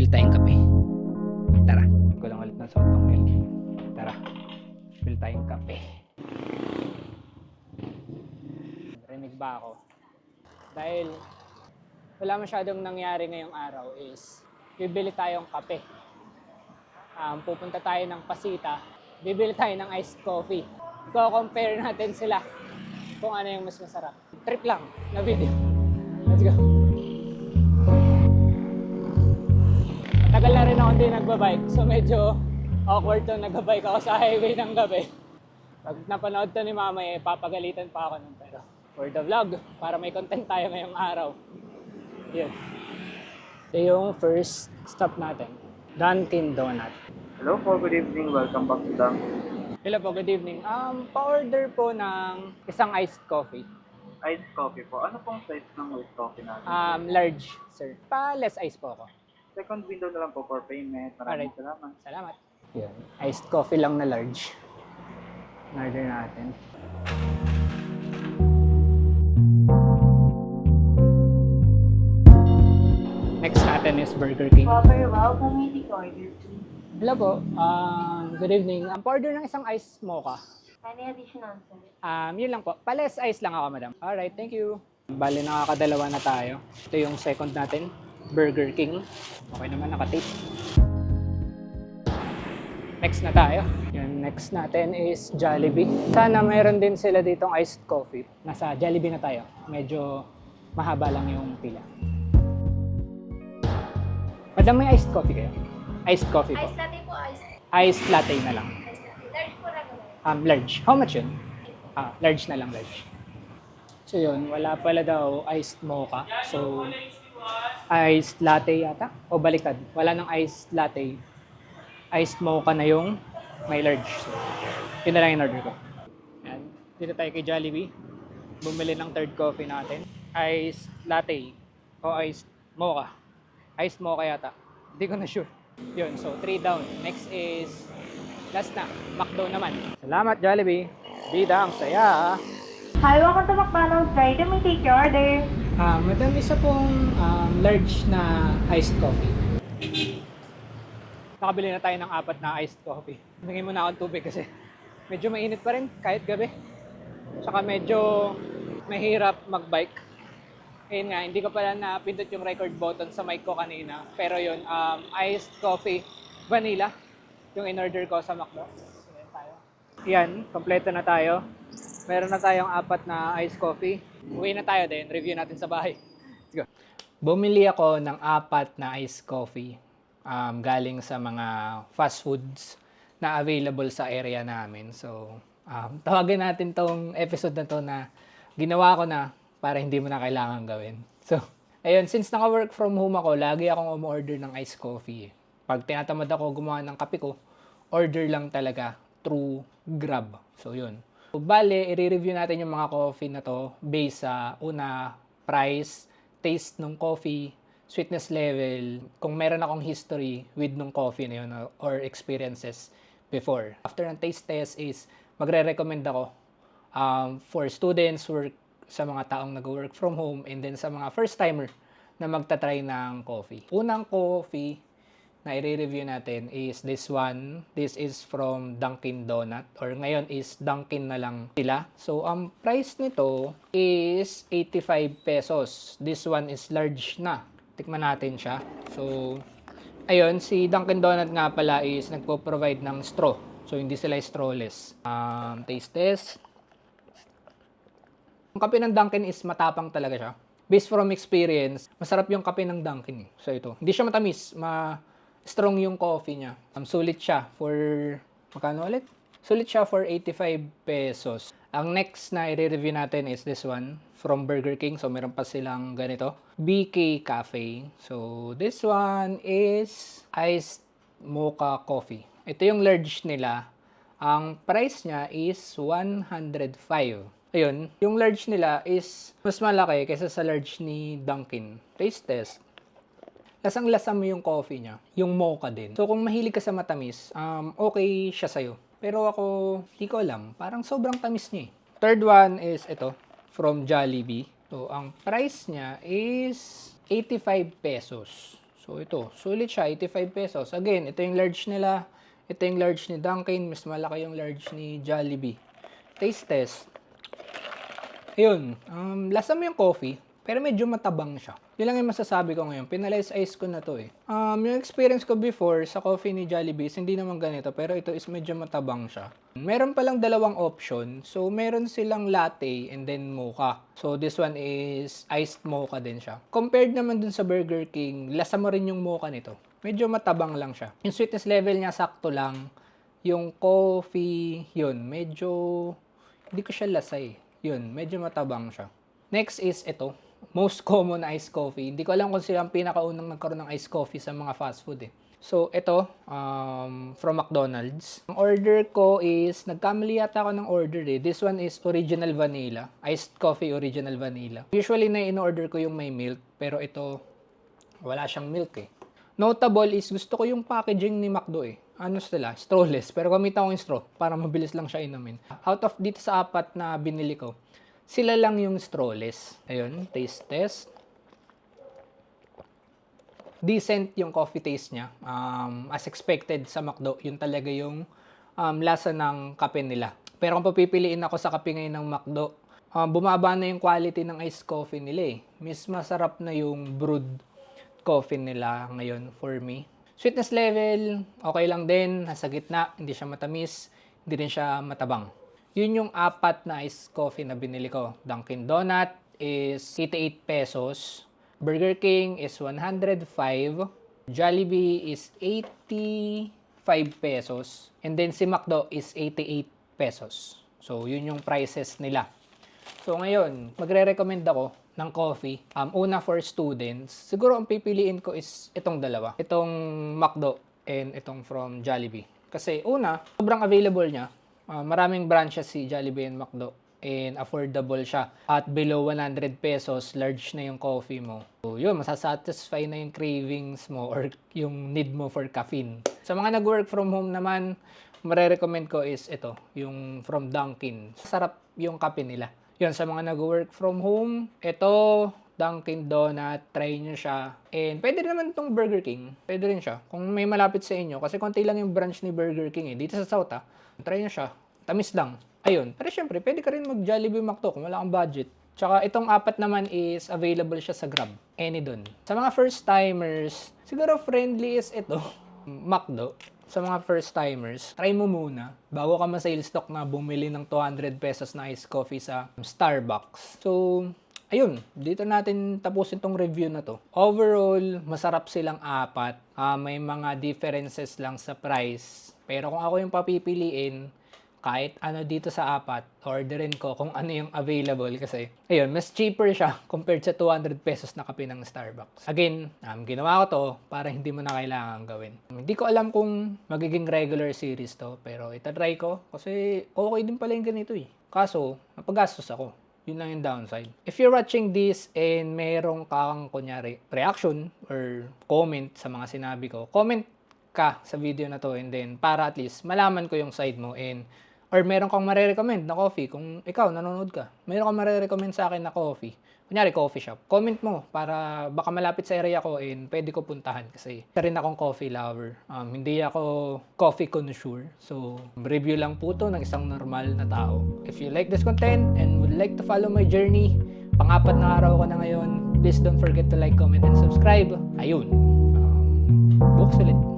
Bill tayong kape. Tara. Ko lang ulit ng suot tong L. Tara. Bill tayong kape. Rinig ba ako? Dahil wala masyadong nangyari ngayong araw is bibili tayong kape. Pupunta tayo ng Pasita. Bibili tayo ng iced coffee. Ko-compare natin sila kung ano yung mas masarap. Trip lang na video. Let's go. Tagal na rin ako hindi nagbabike. So medyo awkward to nagbabike ako sa highway ng gabi. Pag napanood to ni mama papagalitan pa ako nun. Pero for the vlog, para may content tayo ngayong araw. Yun. Ito yung first stop natin. Dunkin Donut. Hello po, good evening. Welcome back to Dunkin. Hello po, good evening. Pa-order po ng isang iced coffee. Iced coffee po. Ano pong size ng iced coffee natin? Large, sir. Pa-less ice po ako. Second window na lang po for payment. Maraming Alright. salamat. Salamat. Yun. Iced coffee lang na large. Order natin. Next natin is Burger King. Very well, community order please. Hello po. Good evening. Pa-order ng isang iced mocha. Any additional, sir? Yun lang po. Pa-less ice lang ako, madam. Alright, thank you. Bali, nakakadalawa na tayo. Ito yung second natin. Burger King. Okay naman, nakatape. Next na tayo. Yung next natin is Jollibee. Sana mayroon din sila ditong iced coffee. Nasa Jollibee na tayo. Medyo mahaba lang yung pila. Madam, may iced coffee kayo? Iced coffee po. Ice latte po, ice. Iced latte na lang. Ice latte. Large po regular. Large. How much yun? Large na lang, large. So yun, wala pala daw iced mocha. So, iced latte yata? O baliktad. Wala nang iced latte. Iced mocha na yung may large. So, yun na lang yung order ko. Yan. Dito tayo kay Jollibee. Bumili ng third coffee natin. Iced latte o iced mocha. Iced mocha yata. Hindi ko na sure. Yun, so 3 down. Next is last na, McDo naman. Salamat Jollibee. Bida, ang saya. Hi, welcome to McDonald's. Right, let me take your order. Madam, isa pong large na iced coffee. Nakabili na tayo ng 4 na iced coffee. Hingin muna akong tubig kasi medyo mainit pa rin kahit gabi. Tsaka medyo mahirap magbike. Ayun nga, hindi ko pala napindot yung record button sa mic ko kanina. Pero yun, iced coffee, vanilla, yung in-order ko sa McDo. Ayan tayo. Yan, kompleto na tayo. Meron na tayong 4 na iced coffee. Uwi na tayo din, review natin sa bahay. Let's go. Bumili ako ng 4 na iced coffee galing sa mga fast foods na available sa area namin. So, tawagin natin tong episode na to na ginawa ko na para hindi mo na kailangan gawin. So, ayun, since naka-work from home ako, lagi akong umorder ng iced coffee. Pag tinatamad ako gumawa ng kape ko, order lang talaga through Grab. So, yun. So, bale, i-review natin yung mga coffee na to based sa una, price, taste ng coffee, sweetness level, kung meron akong history with nung coffee na yun or experiences before. After ng taste test is magre-recommend ako for students, sa mga taong nag-work from home, and then sa mga first-timer na magta-try ng coffee. Unang coffee na i-review natin is this one. This is from Dunkin Donut, or ngayon is Dunkin na lang sila. So, ang price nito is 85 pesos. This one is large na. Tikman natin siya. So, ayun, si Dunkin Donut nga pala is nagpo-provide ng straw. So, hindi sila strawless. Taste test. Yung kape ng Dunkin is matapang talaga siya. Based from experience, masarap yung kape ng Dunkin. So ito, hindi siya matamis, strong yung coffee niya. Sulit siya for, magkano ulit? Sulit siya for 85 pesos. Ang next na i-review natin is this one from Burger King. So meron pa silang ganito, BK Cafe. So this one is iced mocha coffee. Ito yung large nila. Ang price niya is 105. Ayun, yung large nila is mas malaki kaysa sa large ni Dunkin. Taste test. Lasang-lasa mo yung coffee niya. Yung mocha din. So kung mahilig ka sa matamis, okay siya sa'yo. Pero ako, di ko alam. Parang sobrang tamis niya eh. Third one is ito, from Jollibee. So ang price niya is 85 pesos. So ito, sulit siya, 85 pesos. Again, ito yung large nila. Ito yung large ni Dunkin', mas malaki yung large ni Jollibee. Taste test. Ayun, lasa mo yung coffee, pero medyo matabang siya. Yun lang yung masasabi ko ngayon. Pinalize ice ko na to eh. Yung experience ko before sa coffee ni Jollibee, hindi naman ganito, pero ito is medyo matabang siya. Meron palang dalawang option. So, meron silang latte and then mocha. So, this one is iced mocha din siya. Compared naman dun sa Burger King, lasa mo rin yung mocha nito. Medyo matabang lang siya. Yung sweetness level niya sakto lang. Yung coffee, yun, medyo hindi ko siya lasa eh. Yun, medyo matabang siya. Next is ito. Most common na iced coffee. Hindi ko alam kung sila ang pinakaunang nagkaroon ng iced coffee sa mga fast food eh. So, ito, from McDonald's. Ang order ko is, nagkamali yata ako ng order eh. This one is original vanilla. Iced coffee original vanilla. Usually na in-order ko yung may milk, pero ito, wala siyang milk eh. Notable is, gusto ko yung packaging ni McDo eh. Ano sila? Strawless. Pero gamitan ko yung straw para mabilis lang siya inumin. Out of dito sa 4 na binili ko, sila lang yung strawless. Ayun, taste test. Decent yung coffee taste niya. As expected sa McDo, yun talaga yung lasa ng kape nila. Pero kung papipiliin ako sa kape ngayon ng McDo, bumaba na yung quality ng iced coffee nila eh. Mas masarap na yung brewed coffee nila ngayon for me. Sweetness level, okay lang din. Nasa gitna, hindi siya matamis, hindi rin siya matabang. Yun yung 4 na iced coffee na binili ko. Dunkin' Donut is 88 pesos. Burger King is 105. Jollibee is 85 pesos. And then si McDo is 88 pesos. So, yun yung prices nila. So, ngayon, magre-recommend ako ng coffee. Una for students. Siguro ang pipiliin ko is itong dalawa. Itong McDo and itong from Jollibee. Kasi una, sobrang available niya. Maraming branches si Jollibee and McDo. And affordable siya. At below 100 pesos, large na yung coffee mo. So, yun, masasatisfy na yung cravings mo or yung need mo for caffeine. Sa mga nag-work from home naman, marerecommend ko is ito, yung from Dunkin'. Sarap yung kape nila. Yun, sa mga nag-work from home, ito, Dunkin' Donut, try nyo siya. And pwede naman itong Burger King. Pwede rin siya. Kung may malapit sa inyo, kasi konti lang yung branch ni Burger King eh. Dito sa South try nyo siya. Tamis lang. Ayun. Pero syempre, pwede ka rin mag-Jollibee McDo kung wala kang budget. Tsaka itong 4 naman is available siya sa Grab. Any dun. Sa mga first-timers, siguro friendly is ito, McDo. Sa mga first-timers, try mo muna bago ka ma-sales stock na bumili ng 200 pesos na iced coffee sa Starbucks. So, ayun. Dito natin tapusin tong review na to. Overall, masarap silang 4. May mga differences lang sa price. Pero kung ako yung papipiliin, kahit ano dito sa 4, orderin ko kung ano yung available kasi, ayun, mas cheaper siya compared sa 200 pesos na kape ng Starbucks. Again, ginawa ko to para hindi mo na kailangan gawin. Hindi ko alam kung magiging regular series to, pero itatry ko kasi okay din pala yung ganito eh. Kaso, napagastos ako. Yun lang yung downside. If you're watching this and merong kang, kunyari, reaction or comment sa mga sinabi ko, comment ka sa video na to and then para at least malaman ko yung side mo and or meron kang marerecommend na coffee kung ikaw nanonood ka. Meron kang marerecommend sa akin na coffee. Kunyari coffee shop. Comment mo para baka malapit sa area ko and pwede ko puntahan kasi isa rin akong coffee lover. Hindi ako coffee connoisseur. So, review lang po to ng isang normal na tao. If you like this content and would like to follow my journey, pang-4 na araw ko na ngayon, please don't forget to like, comment, and subscribe. Ayun. Bukas ulit.